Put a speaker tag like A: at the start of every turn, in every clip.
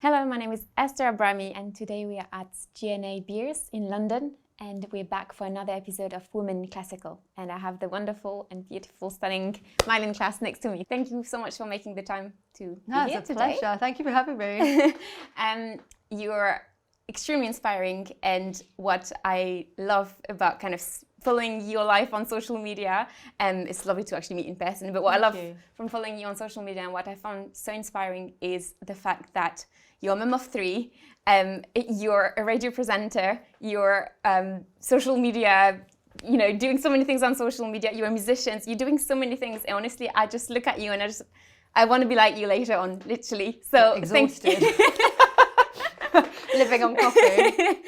A: Hello, my name is Esther Abrami and today we are at GNA Beers in London and we're back for another episode of Women in Classical, and I have the wonderful and beautiful, stunning Myleene Klass next to me. Thank you so much for making the time to be here
B: it's a
A: today.
B: pleasure. Thank you for having me.
A: You're extremely inspiring, and what I love about kind of following your life on social media, it's lovely to actually meet in person, but what I love from following you on social media and what I found so inspiring is the fact that you're a mum of three, you're a radio presenter, you're social media, doing so many things on social media, you're a musician, you're doing so many things, and honestly, I just look at you and I want to be like you later on, literally. So
B: exhausted. Living on coffee.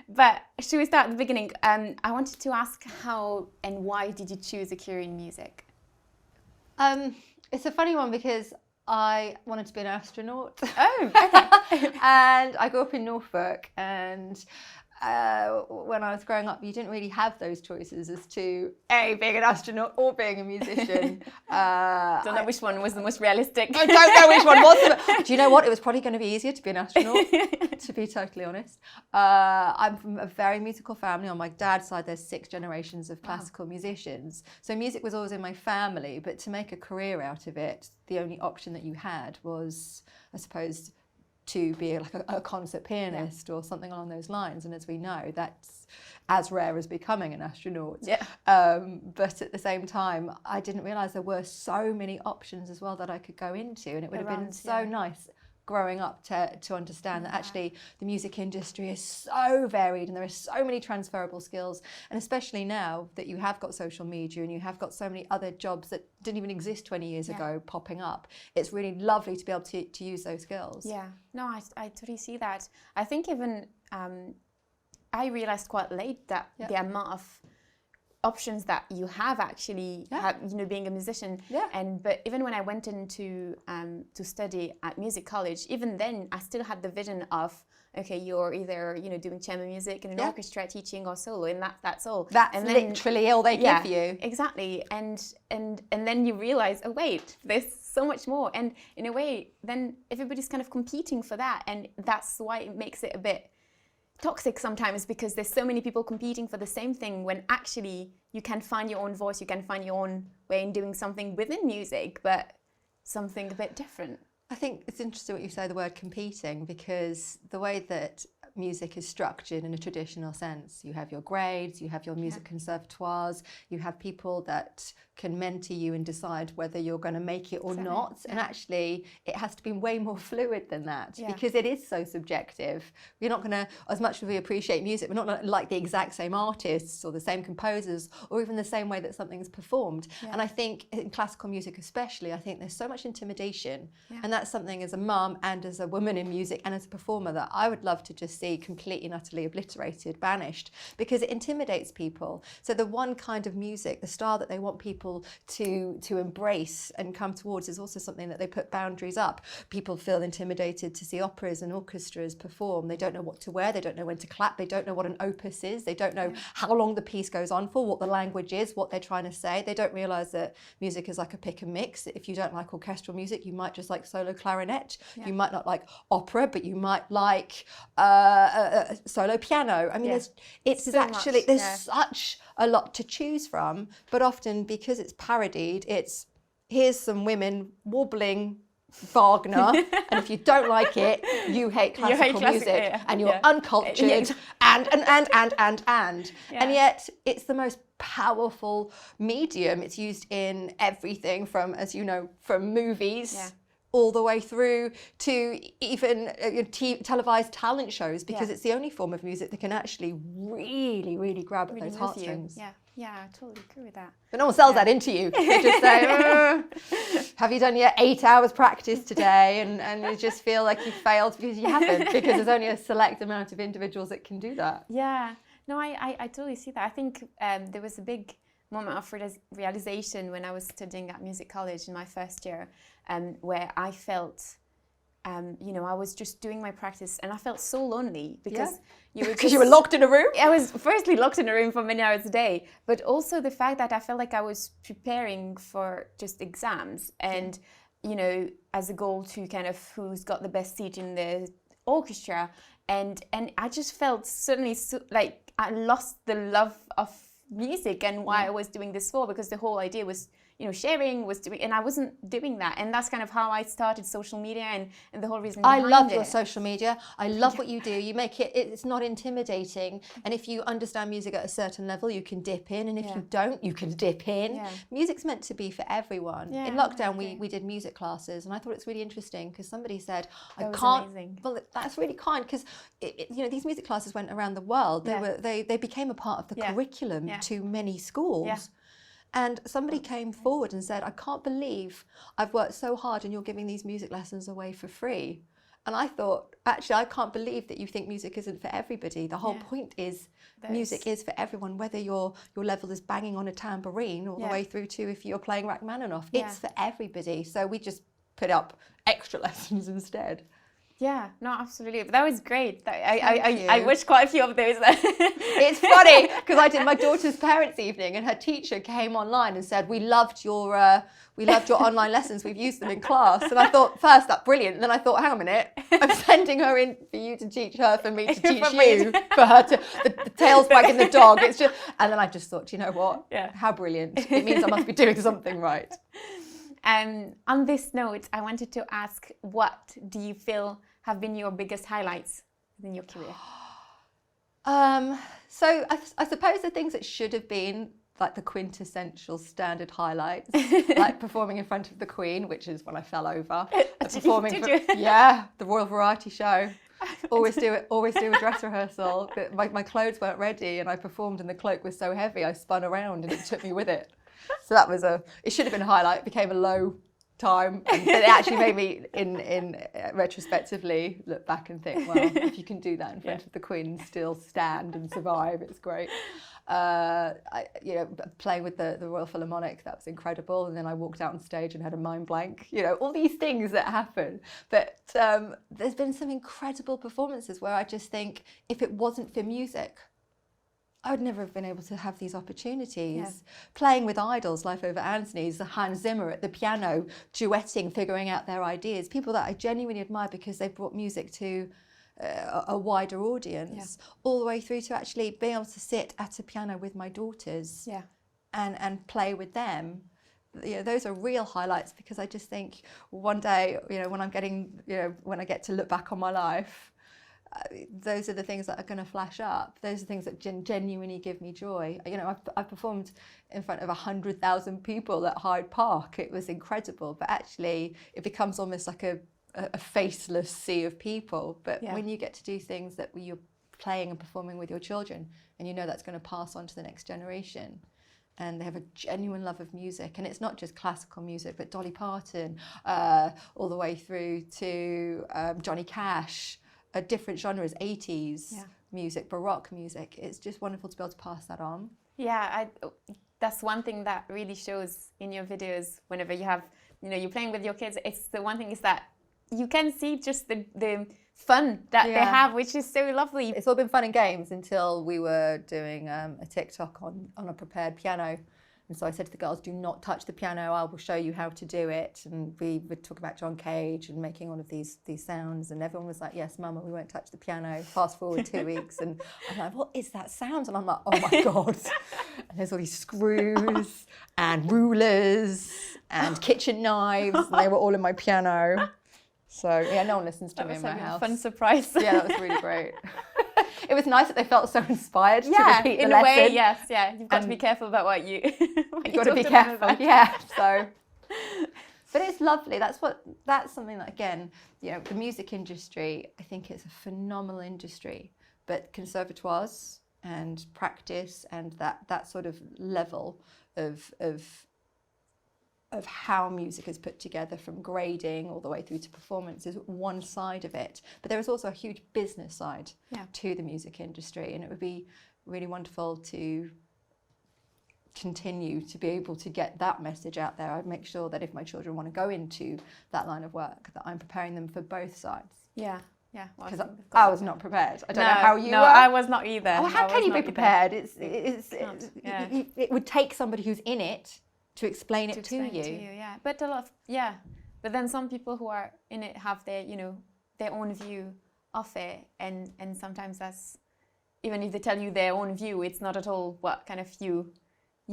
A: But should we start at the beginning? I wanted to ask how and why did you choose a career in music?
B: It's a funny one because I wanted to be an astronaut.
A: Oh, okay.
B: And I grew up in Norfolk, and when I was growing up, you didn't really have those choices as to being an astronaut or being a musician.
A: Don't know which one was the most realistic.
B: I don't know which one was. Do you know what? It was probably going to be easier to be an astronaut, to be totally honest. I'm from a very musical family. On my dad's side, there's 6 generations of classical musicians. So music was always in my family, but to make a career out of it, the only option that you had was, I suppose, to be like a concert pianist or something along those lines. And as we know, that's as rare as becoming an astronaut.
A: Yeah.
B: But at the same time, I didn't realise there were so many options as well that I could go into. And it would have been so nice growing up to understand that actually the music industry is so varied and there are so many transferable skills, and especially now that you have got social media and you have got so many other jobs that didn't even exist 20 years ago popping up, it's really lovely to be able to use those skills.
A: Yeah, no, I totally see that. I think even I realised quite late that the amount of options that you have actually, being a musician. But even when I went into to study at music college, even then I still had the vision of, okay, you're either doing chamber music in an orchestra, teaching, or solo, and that's all.
B: That's literally all they give you.
A: Exactly, and then you realize, oh wait, there's so much more, and in a way, then everybody's kind of competing for that, and that's why it makes it a bit toxic sometimes, because there's so many people competing for the same thing when actually you can find your own voice, you can find your own way in doing something within music, but something a bit different.
B: I think it's interesting what you say, the word competing, because the way that music is structured in a traditional sense, you have your grades, you have your music conservatoires, you have people that can mentor you and decide whether you're going to make it or not. And actually it has to be way more fluid than that, because it is so subjective. We're not going to, as much as we appreciate music, we're not going to like the exact same artists or the same composers or even the same way that something's performed. And I think in classical music especially, I think there's so much intimidation, and that's something as a mum and as a woman in music and as a performer that I would love to just see completely and utterly obliterated, banished, because it intimidates people. So the one kind of music, the style that they want people to embrace and come towards, is also something that they put boundaries up. People feel intimidated to see operas and orchestras perform. They don't know what to wear, they don't know when to clap, they don't know what an opus is, they don't know how long the piece goes on for, what the language is, what they're trying to say. They don't realise that music is like a pick and mix. If you don't like orchestral music, you might just like solo clarinet. You might not like opera, but you might like solo piano. I mean, there's such a lot to choose from, but often because it's parodied, it's here's some women wobbling Wagner, and if you don't like it, you hate classical music, and you're uncultured, and yet it's the most powerful medium. It's used in everything from, as you know, from movies all the way through to even televised talent shows, because it's the only form of music that can actually really grab at those heartstrings.
A: Yeah, I totally agree with that.
B: But no one sells that into you. They just say, have you done your 8 hours practice today? And you just feel like you failed because you haven't, because there's only a select amount of individuals that can do that.
A: Yeah, no, I totally see that. I think there was a big moment of realization when I was studying at music college in my first year, where I felt, I was just doing my practice and I felt so lonely because
B: you were locked in a room?
A: I was firstly locked in a room for many hours a day, but also the fact that I felt like I was preparing for just exams, and you know, as a goal to kind of who's got the best seat in the orchestra, and I just felt suddenly like I lost the love of music and why I was doing this for, because the whole idea was, you know, sharing, was doing, and I wasn't doing that. And that's kind of how I started social media and the whole reason behind it.
B: I love your social media. I love what you do. You make it's not intimidating. And if you understand music at a certain level, you can dip in. And if you don't, you can dip in. Yeah. Music's meant to be for everyone. Yeah, in lockdown, we did music classes. And I thought it's really interesting because somebody said, I can't. Amazing. Well, that's really kind because, you know, these music classes went around the world. They became a part of the curriculum to many schools. Yeah. And somebody came forward and said, I can't believe I've worked so hard and you're giving these music lessons away for free. And I thought, actually, I can't believe that you think music isn't for everybody. The whole point is music is for everyone, whether your level is banging on a tambourine all the way through to if you're playing Rachmaninoff. It's for everybody. So we just put up extra lessons instead.
A: Yeah, no, absolutely. But that was great. I watched quite a few of those.
B: It's funny because I did my daughter's parents' evening, and her teacher came online and said, "We loved your online lessons. We've used them in class." And I thought, first, that's brilliant. And then I thought, hang on a minute, I'm sending her in for you to teach her, for me to teach you, for her to the tail's wagging the dog. It's just, and then I just thought, you know what? Yeah. How brilliant! It means I must be doing something right.
A: On this note, I wanted to ask, what do you feel have been your biggest highlights in your career?
B: So I suppose the things that should have been like the quintessential standard highlights, like performing in front of the Queen, which is when I fell over. Performing the Royal Variety Show. Always do a dress rehearsal. My clothes weren't ready and I performed and the cloak was so heavy I spun around and it took me with it. So that was it should have been a highlight. It became a low time, but it actually made me in retrospectively look back and think, well, if you can do that in front of the Queen and still stand and survive, it's great. Playing with the Royal Philharmonic, that was incredible. And then I walked out on stage and had a mind blank, all these things that happen. But there's been some incredible performances where I just think, if it wasn't for music, I would never have been able to have these opportunities. Yeah. Playing with idols, Life Over Anthony's, Hans Zimmer at the piano, duetting, figuring out their ideas. People that I genuinely admire because they brought music to a wider audience, all the way through to actually being able to sit at a piano with my daughters and play with them. Those are real highlights, because I just think one day, when I get to look back on my life, those are the things that are going to flash up. Those are things that genuinely give me joy. I've performed in front of 100,000 people at Hyde Park. It was incredible, but actually it becomes almost like a faceless sea of people. But when you get to do things that you're playing and performing with your children, and that's going to pass on to the next generation, and they have a genuine love of music, and it's not just classical music, but Dolly Parton, all the way through to Johnny Cash, different genres, 80s music, Baroque music. It's just wonderful to be able to pass that on.
A: Yeah, that's one thing that really shows in your videos whenever you have, you're playing with your kids. It's the one thing is that you can see just the fun that they have, which is so lovely.
B: It's all been fun and games until we were doing a TikTok on a prepared piano. And so I said to the girls, do not touch the piano, I will show you how to do it. And we would talk about John Cage and making all of these sounds. And everyone was like, yes, Mama, we won't touch the piano. Fast forward 2 weeks. And I'm like, what is that sound? And I'm like, oh my God. And there's all these screws and rulers and kitchen knives. And they were all in my piano. So no one listens to me in my house.
A: Fun surprise.
B: Yeah, that was really great. It was nice that they felt so inspired to repeat the lesson.
A: In a way, yes, You've got to be careful about what you.
B: You've got to be careful, So, but it's lovely. That's something that, again, the music industry, I think it's a phenomenal industry. But conservatoires and practice and that sort of level of how music is put together, from grading all the way through to performance, is one side of it. But there is also a huge business side to the music industry, and it would be really wonderful to continue to be able to get that message out there. I'd make sure that if my children want to go into that line of work, that I'm preparing them for both sides.
A: Yeah.
B: Because I was not prepared. I don't know how you were.
A: No, I was not either.
B: Oh, how can you be prepared? It would take somebody who's in it to explain it to you.
A: But a lot of, But then some people who are in it have their, their own view of it, and sometimes that's, even if they tell you their own view, it's not at all what kind of you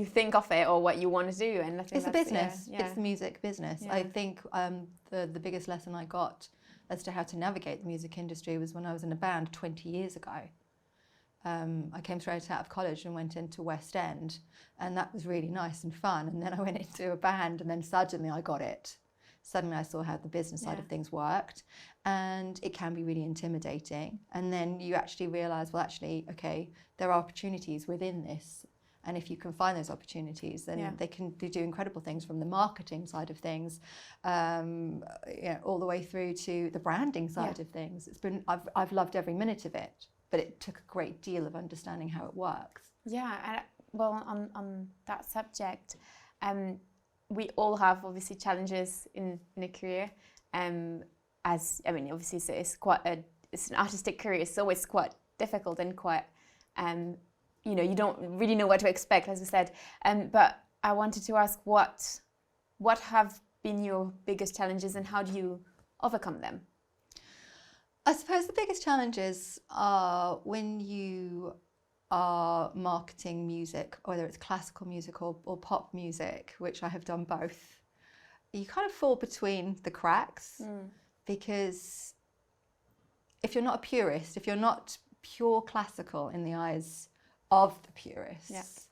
A: think of it or what you want to do. And I think
B: it's a business. It's the music business. I think the biggest lesson I got as to how to navigate the music industry was when I was in a band 20 years ago. I came straight out of college and went into West End, and that was really nice and fun. And then I went into a band, and then suddenly I got it. Suddenly I saw how the business side of things worked, and it can be really intimidating. And then you actually realise, well, actually, okay, there are opportunities within this. And if you can find those opportunities, then they can do incredible things, from the marketing side of things, all the way through to the branding side of things. I've loved every minute of it, but it took a great deal of understanding how it works.
A: Yeah, and well, on that subject, we all have obviously challenges in a career. Obviously, so it's an artistic career, so it's quite difficult and quite. You don't really know what to expect, as I said. But I wanted to ask, what have been your biggest challenges, and how do you overcome them?
B: I suppose the biggest challenges are when you are marketing music, whether it's classical music or pop music, which I have done both. You kind of fall between the cracks, because if you're not a purist, if you're not pure classical in the eyes of the purists,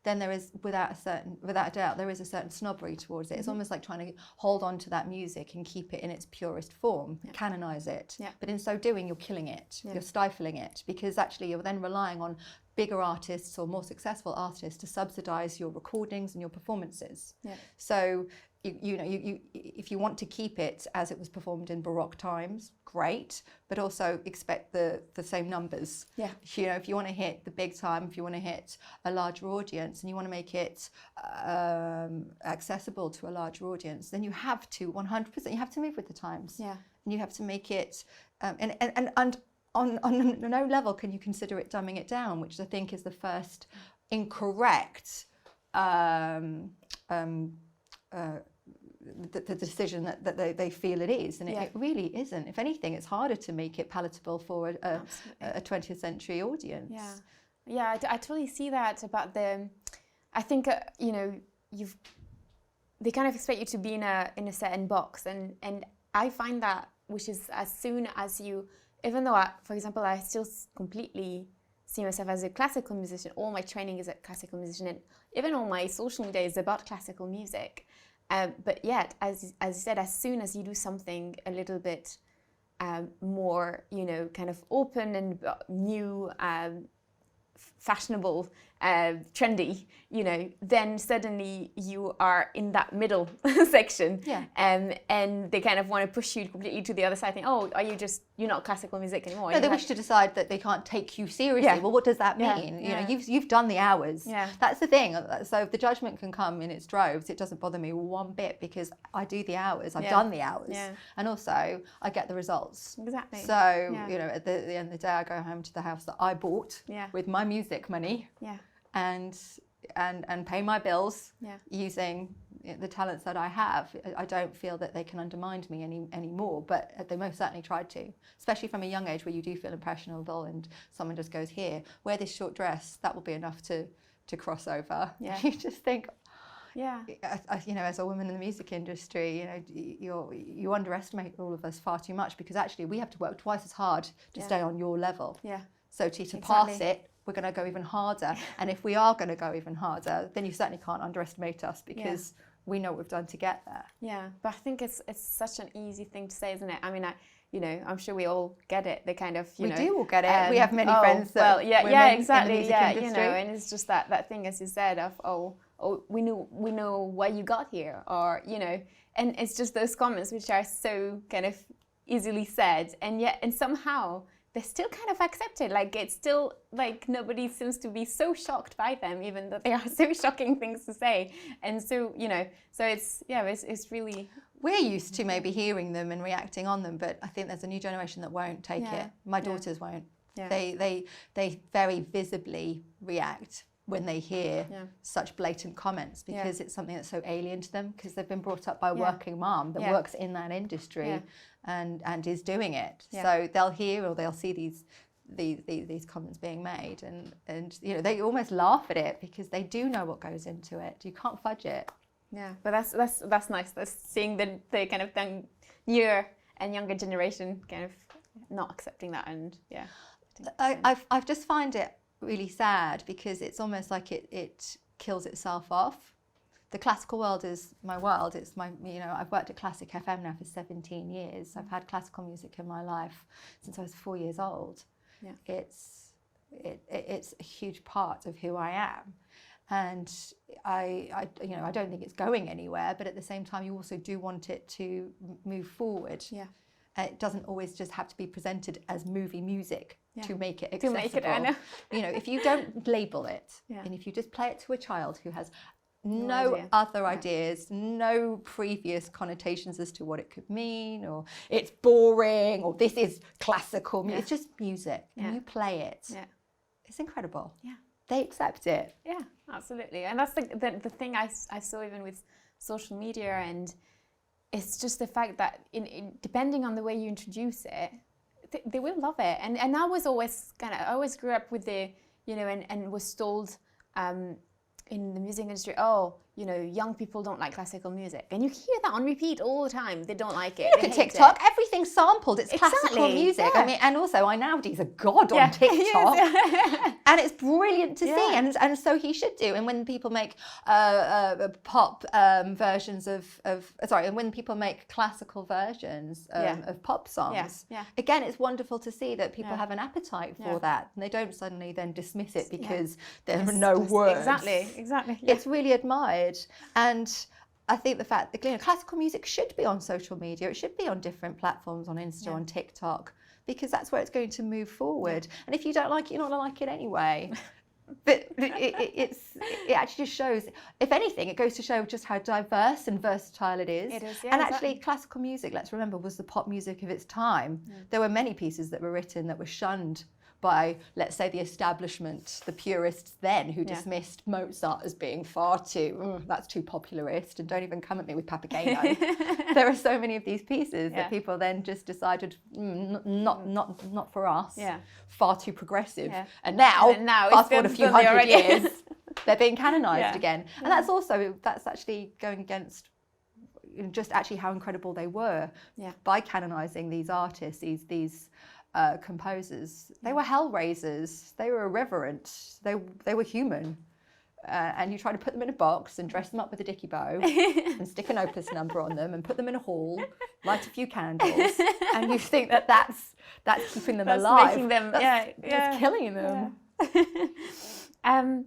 B: then there is, without a doubt, there is a certain snobbery towards it. It's almost like trying to hold on to that music and keep it in its purest form, canonize it. But in so doing, you're killing it, you're stifling it, because actually you're then relying on bigger artists or more successful artists to subsidize your recordings and your performances. So if you want to keep it as it was performed in Baroque times, great, but also expect the same numbers. If you want to hit the big time, if you want to hit a larger audience, and you want to make it accessible to a larger audience, then you have to 100%. You have to move with the times. And you have to make it and on no level can you consider it dumbing it down, which I think is the first incorrect. The decision that they feel it is, and it really isn't. If anything, it's harder to make it palatable for a 20th century audience.
A: I totally see that about the. I think they kind of expect you to be in a certain box, and I find that, which is, as soon as you, even though for example I still completely see myself as a classical musician, all my training is a classical musician, and even all my social media is about classical music. But yet, as you said, as soon as you do something a little bit more, kind of open and new, fashionable, trendy, then suddenly you are in that middle section. And they kind of want to push you completely to the other side, think, oh, you're not classical music anymore.
B: No, they wish to decide that they can't take you seriously. Well, what does that mean? You've done the hours. That's the thing. So if the judgment can come in its droves, it doesn't bother me one bit, because I do the hours. I've done the hours, and also I get the results.
A: Exactly.
B: So at the end of the day, I go home to the house that I bought with my music money. And pay my bills using the talents that I have. I don't feel that they can undermine me anymore, but they most certainly tried to, especially from a young age, where you do feel impressionable and someone just goes, here, wear this short dress, that will be enough to cross over. You just think, as a woman in the music industry, you underestimate all of us far too much, because actually we have to work twice as hard to stay on your level. So to pass it, we're going to go even harder. And if we are going to go even harder, then you certainly can't underestimate us, because we know what we've done to get there.
A: But I think it's such an easy thing to say, isn't it? I mean, I'm sure we all get it. They kind of,
B: we do all get it. We have many friends that
A: exactly.
B: In the music industry.
A: And it's just that thing, as you said, of we know why you got here, or and it's just those comments which are so kind of easily said, and somehow they're still kind of accepted. Like, it's still like nobody seems to be so shocked by them, even though they are so shocking things to say. And so, so it's really.
B: We're used to maybe hearing them and reacting on them, but I think there's a new generation that won't take it. My daughters won't. They very visibly react when they hear such blatant comments, because it's something that's so alien to them, because they've been brought up by a working mom that works in that industry and is doing it. So they'll hear or they'll see these comments being made, and you know, they almost laugh at it because they do know what goes into it. You can't fudge it.
A: Yeah, but that's nice. That's seeing the kind of newer and younger generation kind of not accepting that, and
B: I've just find it really sad, because it's almost like it kills itself off. The classical world is my world. It's my, you know, I've worked at Classic FM now for 17 years. I've had classical music in my life since I was 4 years old. Yeah. It's a huge part of who I am. And I you know, I don't think it's going anywhere, but at the same time, you also do want it to move forward. Yeah. It doesn't always just have to be presented as movie music to make it accessible. To make it, I know. You know, if you don't label it, and if you just play it to a child who has no other ideas, no previous connotations as to what it could mean, or it's boring, or this is classical music. It's just music, and you play it. Yeah. It's incredible. Yeah. They accept it. Yeah, absolutely. And that's the thing I saw even with social media, and it's just the fact that depending on the way you introduce it, they will love it. And I was always I always grew up with the, you know, and was told in the music industry, oh, you know, young people don't like classical music. And you hear that on repeat all the time. They don't like it. Look at TikTok. Everything's sampled. It's classical music. Yeah. I mean, and also Einaudi's a god on TikTok. And it's brilliant to see. And so he should do. And when people make pop versions and when people make classical versions of pop songs, again, it's wonderful to see that people have an appetite for that. And they don't suddenly then dismiss it because there are no words. Exactly. Yeah. It's really admired. And I think the fact that, you know, classical music should be on social media, it should be on different platforms, on Insta, on TikTok, because that's where it's going to move forward. And if you don't like it, you're not going to like it anyway. But it actually just shows, if anything, it goes to show just how diverse and versatile it is. It is, yeah. And actually, classical music, let's remember, was the pop music of its time. Yeah. There were many pieces that were written that were shunned by, let's say, the establishment, the purists then, who dismissed Mozart as being far too, that's too popularist, and don't even come at me with Papageno. There are so many of these pieces that people then just decided, not for us, far too progressive. Yeah. And now fast forward a few hundred years, they're being canonised again. And that's actually going against just actually how incredible they were by canonising these artists, these composers. They were hellraisers. They were irreverent. They were human. And you try to put them in a box and dress them up with a dicky bow and stick an opus number on them and put them in a hall, light a few candles, and you think that's keeping them alive. Making them, that's killing them. Yeah.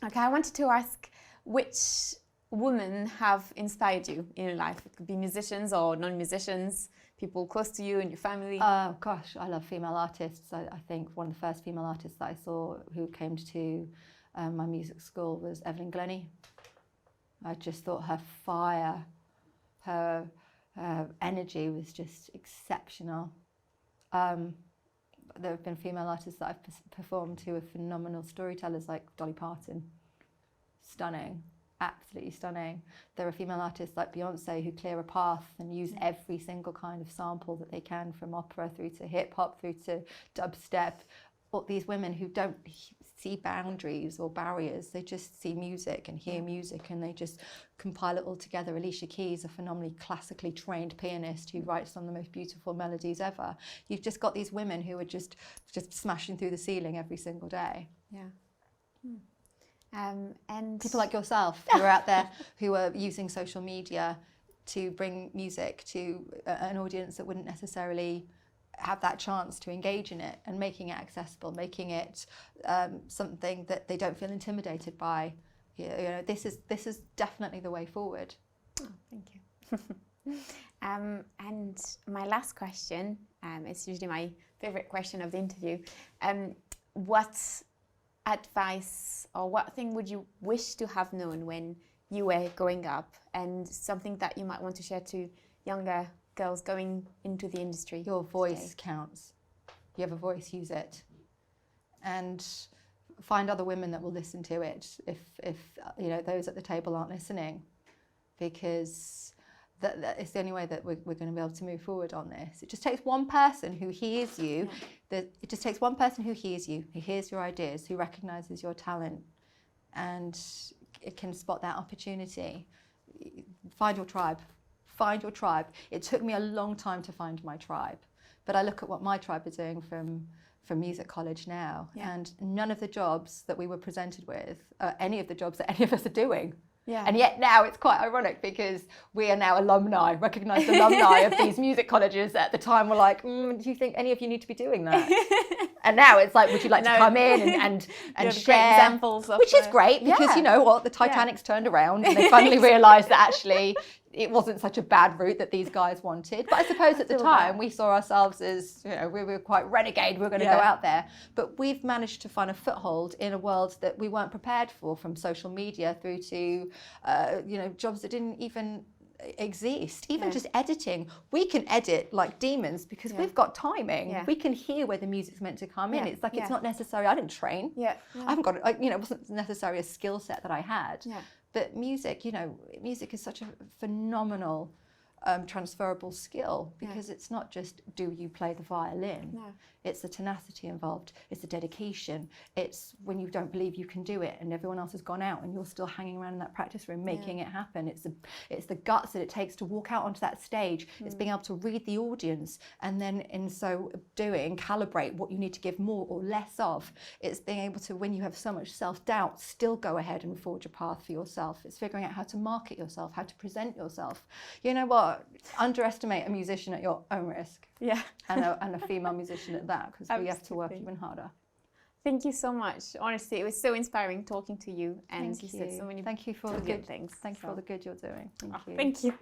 B: Okay, I wanted to ask, which women have inspired you in your life? It could be musicians or non-musicians, people close to you and your family. Oh gosh, I love female artists. I think one of the first female artists that I saw who came to my music school was Evelyn Glennie. I just thought her fire, her energy was just exceptional. There have been female artists that I've performed who are phenomenal storytellers, like Dolly Parton. Stunning. Absolutely stunning. There are female artists like Beyonce who clear a path and use every single kind of sample that they can, from opera through to hip hop through to dubstep. But these women who don't see boundaries or barriers, they just see music and hear music, and they just compile it all together. Alicia Keys, a phenomenally classically trained pianist who writes some of the most beautiful melodies ever. You've just got these women who are just smashing through the ceiling every single day. Yeah. And people like yourself who are out there who are using social media to bring music to an audience that wouldn't necessarily have that chance to engage in it, and making it accessible, making it something that they don't feel intimidated by. You know, this is definitely the way forward. Oh, thank you. And my last question, it's usually my favourite question of the interview. What advice or what thing would you wish to have known when you were growing up, and something that you might want to share to younger girls going into the industry? Your voice counts. You have a voice, use it. And find other women that will listen to it if you know, those at the table aren't listening, because that is the only way that we're going to be able to move forward on this. It just takes one person who hears you. It just takes one person who hears you, who hears your ideas, who recognises your talent, and it can spot that opportunity. Find your tribe. Find your tribe. It took me a long time to find my tribe, but I look at what my tribe is doing from music college now, and none of the jobs that we were presented with are any of the jobs that any of us are doing. And yet now it's quite ironic, because we are now alumni, recognised alumni of these music colleges that at the time were like, do you think any of you need to be doing that? And now it's like, would you like to come in and share?
A: Examples of
B: which is great, because you know what, the Titanic's turned around and they finally realised that actually it wasn't such a bad route that these guys wanted. But I suppose at the time we saw ourselves as, you know, we were quite renegade, we were going to go out there. But we've managed to find a foothold in a world that we weren't prepared for, from social media through to, you know, jobs that didn't even exist. Even just editing. We can edit like demons because we've got timing. We can hear where the music's meant to come in. It's like, it's not necessary. I didn't train. I haven't got, you know, it wasn't necessarily a skill set that I had. But music, you know, music is such a phenomenal transferable skill, because it's not just, do you play the violin? It's the tenacity involved, it's the dedication, it's when you don't believe you can do it and everyone else has gone out and you're still hanging around in that practice room making it happen. It's the guts that it takes to walk out onto that stage. It's being able to read the audience, and then in so doing calibrate what you need to give more or less of. It's being able to, when you have so much self-doubt, still go ahead and forge a path for yourself. It's figuring out how to market yourself, how to present yourself. You know what? Underestimate a musician at your own risk. And a female musician at that, because we have to work even harder.
A: Thank you so much. Honestly, it was so inspiring talking to you, and you said so many
B: Thank you for the good
A: things.
B: Thank you for all the good you're doing.
A: Thank you.